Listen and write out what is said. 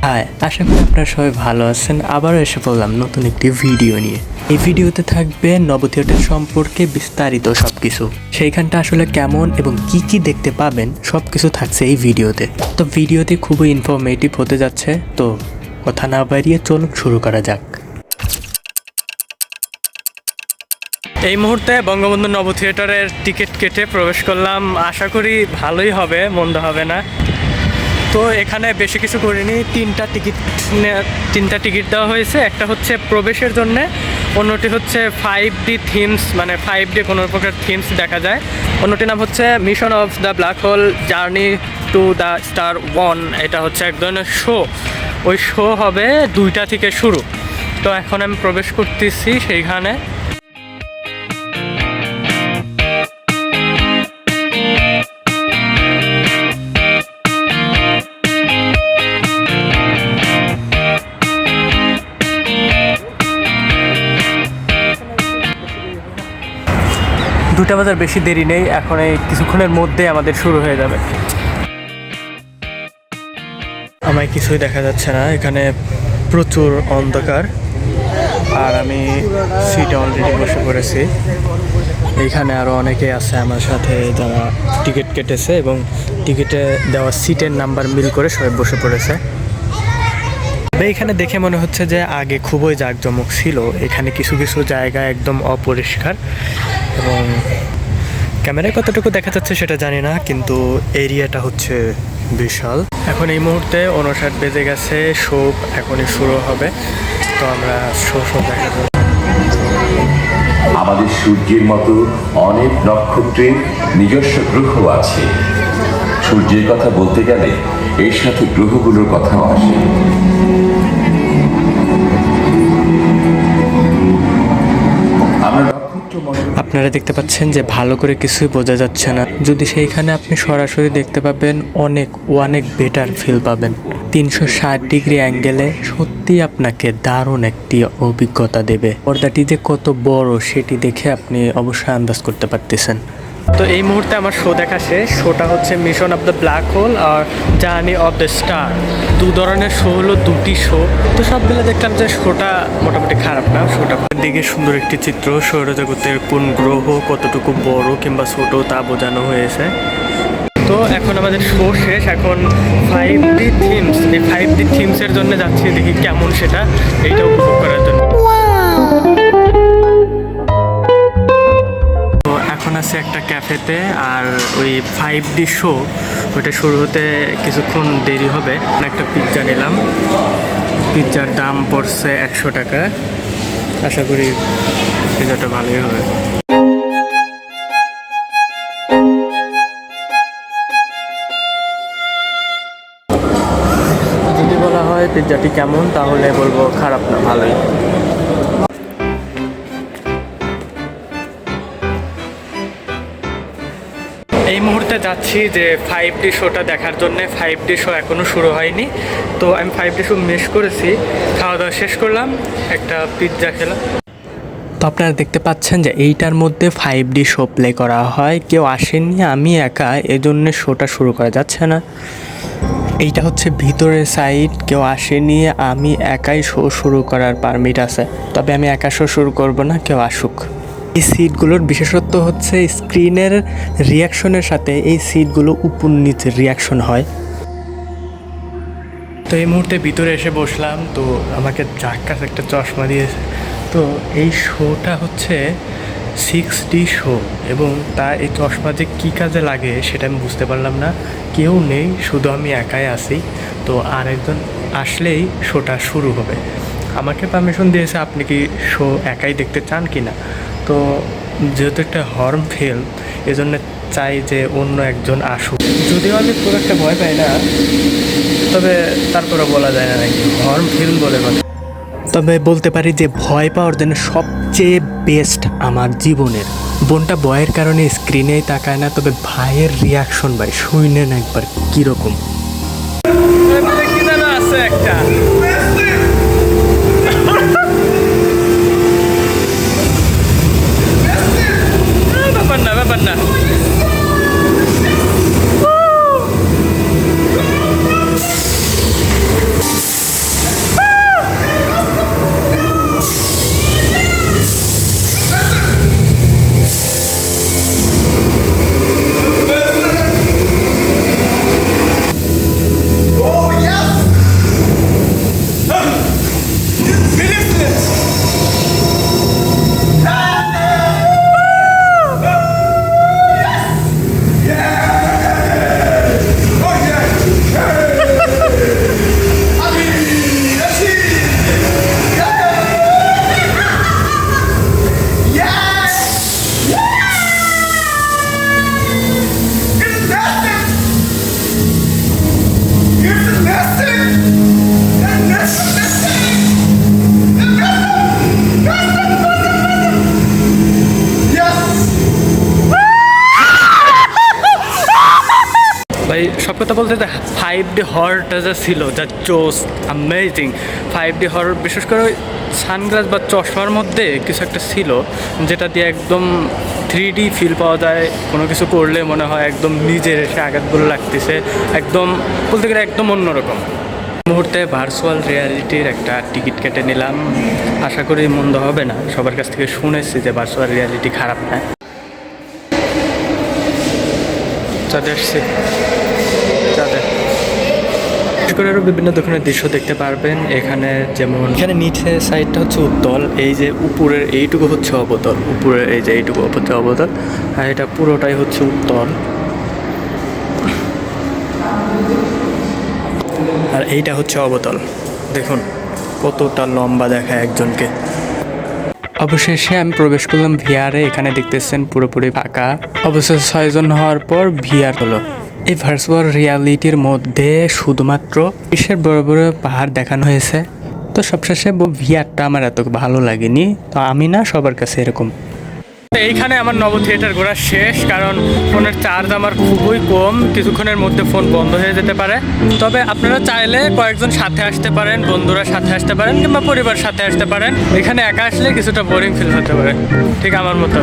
High, আশা করি আপনারা সবাই ভালো আছেন। আবারও এসে পড়লাম নতুন একটি ভিডিও নিয়ে। এই ভিডিওতে থাকবে নব থিয়েটার সম্পর্কে বিস্তারিত সবকিছু। সেইখানটা আসলে কেমন এবং কি কি দেখতে পাবেন সবকিছু থাকছে এই ভিডিওতে। তো ভিডিওটি খুবই ইনফরমেটিভ হতে যাচ্ছে, তো কথা না বাড়িয়ে চলুন শুরু করা যাক। এই মুহূর্তে বঙ্গবন্ধু নব থিয়েটারের টিকিট কেটে প্রবেশ করলাম। আশা করি ভালোই হবে, মন্দ হবে না। তো এখানে বেশি কিছু করিনি, তিনটা টিকিট দেওয়া হয়েছে। একটা হচ্ছে প্রবেশের জন্যে, অন্যটি হচ্ছে 5D থিমস, মানে 5D কোনো প্রকার থিমস দেখা যায়। অন্যটির নাম হচ্ছে mission of the black whole journey to the star 1। এটা হচ্ছে এক ধরনের শো। ওই শো হবে 2টা থেকে শুরু। তো এখন আমি প্রবেশ করতেছি সেইখানে। দুটা বাজার বেশি দেরি নেই, এখন এই কিছুক্ষণের মধ্যে আমাদের শুরু হয়ে যাবে। আমায় কিছুই দেখা যাচ্ছে না, এখানে প্রচুর অন্ধকার। আর আমি সিটে অলরেডি বসে পড়েছি। এইখানে আরও অনেকে আছে আমার সাথে যারা টিকিট কেটেছে এবং টিকিটে দেওয়া সিটের নাম্বার মিল করে সবাই বসে পড়েছে। এইখানে দেখে মনে হচ্ছে যে আগে খুবই জাঁকজমক ছিল। এখানে কিছু কিছু জায়গা একদম অপরিষ্কার এবং ক্যামেরায় কতটুকু দেখা যাচ্ছে সেটা জানি না, কিন্তু এরিয়াটা হচ্ছে বিশাল। এখন এই মুহূর্তে 59 বেজে গেছে, শো এখনই শুরু হবে। তো আমরা শো দেখা যাবো। আমাদের সূর্যের মতো অনেক নক্ষত্রের নিজস্ব গ্রহ আছে। সূর্যের কথা বলতে গেলে এর সাথে গ্রহগুলোর কথাও আসে। আপনারা দেখতে পাচ্ছেন যে ভালো করে কিছুই বোঝা যাচ্ছে না। যদি সেইখানে আপনি সরাসরি দেখতে পাবেন অনেক বেটার ফিল পাবেন। 360 ডিগ্রি অ্যাঙ্গেলে সত্যি আপনাকে দারুণ একটি অভিজ্ঞতা দেবে। পর্দাটি যে কত বড় সেটি দেখে আপনি অবশ্যই আন্দাজ করতে পারতেছেন। তো এই মুহূর্তে আমার শো দেখা শেষ। শোটা হচ্ছে mission of the black hole আর জার্নি অফ দ্য স্টার। দু ধরনের শো হলো, দুটি শো। তো সব মিলে দেখলাম যে শোটা মোটামুটি খারাপ না। শোটা দিকে সুন্দর একটি চিত্র, সৌরজগতের কোন গ্রহ কতটুকু বড় কিংবা ছোট তা বোঝানো হয়েছে। তো এখন আমাদের শো শেষ। এখন 5D থিমস, এই 5D থিমসের জন্য যাচ্ছি, দেখি কেমন সেটা, এইটা উপভোগ করার জন্য। এখন আছে একটা ক্যাফেতে, আর ওই 5D শো ওইটা শুরু হতে কিছুক্ষণ দেরি হবে। একটা পিৎজা নিলাম, পিৎজার দাম পড়ছে 100 টাকা। আশা করি পিৎজাটা ভালোই হবে। যদি বলা হয় পিৎজাটি কেমন, তাহলে বলবো খারাপ না, ভালোই। এই মুহূর্তে যাচ্ছি যে 5D শোটা দেখার জন্য। 5D শো এখনও শুরু হয়নি, তো আমি 5D শো মিস করেছি। খাওয়া দাওয়া শেষ করলাম, একটা পিৎজা খেলাম। তো আপনারা দেখতে পাচ্ছেন যে এইটার মধ্যে 5D শো প্লে করা হয়। কেউ আসেনি, আমি একা, এজন্য শোটা শুরু করা যাচ্ছে না। এইটা হচ্ছে ভিতরের সাইড, কেউ আসেনি, আমি একাই শো শুরু করার পারমিট আছে। তবে আমি একা শো শুরু করব না, কেউ আসুক। এই সিটগুলোর বিশেষত্ব হচ্ছে স্ক্রিনের রিয়াকশনের সাথে এই সিটগুলো উপর নিচে রিয়াকশন হয়। তো এই মুহূর্তে ভিতরে এসে বসলাম, তো আমাকে জাক্কাস একটা চশমা দিয়েছে। তো এই শোটা হচ্ছে 6D শো, এবং তা এই চশমা যে কী কাজে লাগে সেটা আমি বুঝতে পারলাম না। কেউ নেই, শুধু আমি একাই আছি। তো আরেকজন আসলেই শোটা শুরু হবে। আমাকে পারমিশন দিয়েছে আপনি কি শো একাই দেখতে চান কি না। তো যেহেতু একটা হর্ন ফিল্ম, এজন্য চাই যে অন্য একজন আসুক। যদিও আমি খুব একটা ভয় পাই না, তবে তারপরে বলা যায় না নাকি, হর্ন ফিল্ম বলে কথা। তবে বলতে পারি যে ভয় পাওয়ার জন্য সবচেয়ে বেস্ট আমার জীবনের। বোনটা ভয়ের কারণে স্ক্রিনেই তাকায় না, তবে ভাইয়ের রিয়াকশন ভাই শুনেন একবার কীরকম। আছে একটা ব্যাপার না। বলতে 5D হররটা যা ছিল, যা জোস অ্যামেজিং 5D হরর, বিশেষ করে ওই সানগ্লাস বা চশমার মধ্যে কিছু একটা ছিল যেটা দিয়ে একদম 3D ফিল পাওয়া যায়। কোনো কিছু করলে মনে হয় একদম নিজের এসে আঘাতগুলো লাগতেছে, একদম বলতে গেলে একদম অন্যরকম। মুহূর্তে ভার্চুয়াল রিয়ালিটির একটা টিকিট কেটে নিলাম, আশা করি মন্দ হবে না। সবার কাছ থেকে শুনেছি যে ভার্চুয়াল রিয়ালিটি খারাপ না। চাঁদে আসছি, চাঁদে করে আরও বিভিন্ন ধরনের দৃশ্য দেখতে পারবেন এখানে। যেমন এখানে নিচে সাইডটা হচ্ছে উত্তল, এই যে উপরের এইটুকু হচ্ছে অবতল, উপরের এই যে এইটুকু হচ্ছে অবতল, আর এটা পুরোটাই হচ্ছে উত্তল। আর এইটা হচ্ছে অবতল, দেখুন কতটা লম্বা দেখায় একজনকে। অবশেষে আমি প্রবেশ করলাম ভিআরে। এখানে দেখতেছেন পুরোপুরি ফাঁকা। অবশেষে 6 জন হওয়ার পর ভিআর হলো। এই ভার্চুয়াল রিয়ালিটির মধ্যে শুধুমাত্র বিশ্বের বড় বড় পাহাড় দেখানো হয়েছে। তো সবশেষে ভিআরটা আমার এত ভালো লাগেনি, তো আমি না, সবার কাছে এরকম। এইখানে আমার নব থিয়েটার ঘোরা শেষ, কারণ ফোনের চার্জ আমার খুবই কম, কিছুক্ষণের মধ্যে ফোন বন্ধ হয়ে যেতে পারে। তবে আপনারা চাইলে কয়েকজন সাথে আসতে পারেন, বন্ধুরা সাথে আসতে পারেন, কিংবা পরিবার সাথে আসতে পারেন। এখানে একা আসলে কিছুটা বোরিং ফিল হতে পারে, ঠিক আমার মতো।